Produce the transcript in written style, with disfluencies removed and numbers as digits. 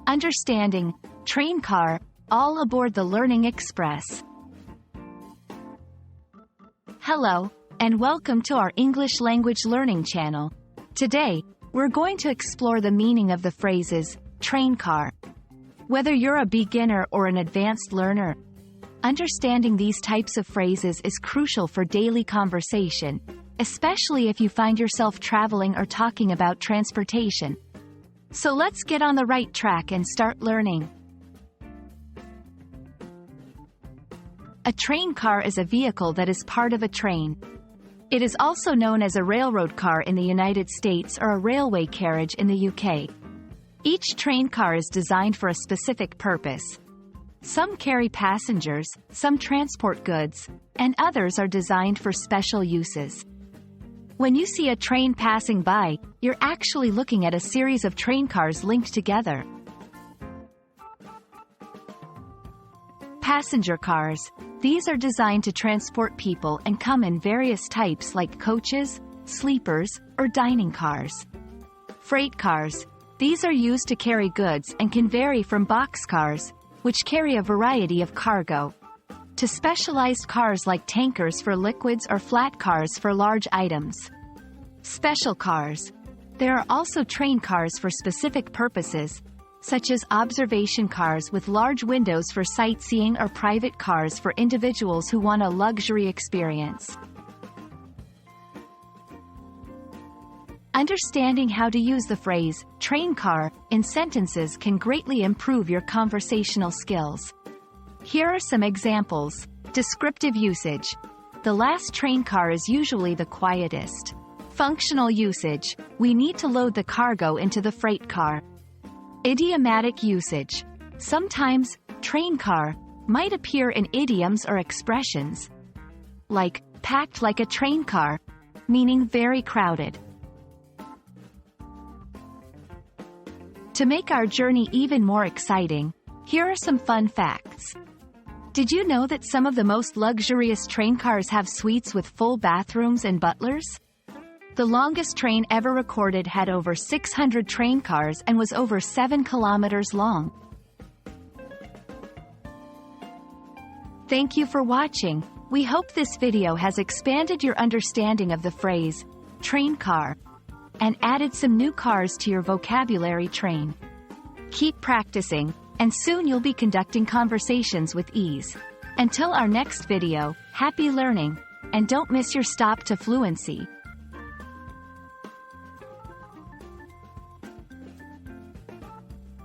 understanding, train car, all aboard the Learning Express. Hello, and welcome to our English language learning channel. Today, we're going to explore the meaning of the phrases, train car. Whether you're a beginner or an advanced learner, understanding these types of phrases is crucial for daily conversation, especially if you find yourself traveling or talking about transportation. So let's get on the right track and start learning. A train car is a vehicle that is part of a train. It is also known as a railroad car in the United States or a railway carriage in the UK. Each train car is designed for a specific purpose. Some carry passengers, some transport goods, and others are designed for special uses. When you see a train passing by, you're actually looking at a series of train cars linked together. Passenger cars. These are designed to transport people and come in various types like coaches, sleepers, or dining cars. Freight cars. These are used to carry goods and can vary from boxcars, which carry a variety of cargo, to specialized cars like tankers for liquids or flat cars for large items. Special cars. There are also train cars for specific purposes, such as observation cars with large windows for sightseeing or private cars for individuals who want a luxury experience. Understanding how to use the phrase, train car, in sentences can greatly improve your conversational skills. Here are some examples. Descriptive usage. The last train car is usually the quietest. Functional usage. We need to load the cargo into the freight car. Idiomatic usage. Sometimes, train car might appear in idioms or expressions, like, packed like a train car, meaning very crowded. To make our journey even more exciting, here are some fun facts. Did you know that some of the most luxurious train cars have suites with full bathrooms and butlers? The longest train ever recorded had over 600 train cars and was over 7 kilometers long. Thank you for watching. We hope this video has expanded your understanding of the phrase, train car, and added some new cars to your vocabulary train. Keep practicing, and soon you'll be conducting conversations with ease. Until our next video, happy learning, and don't miss your stop to fluency.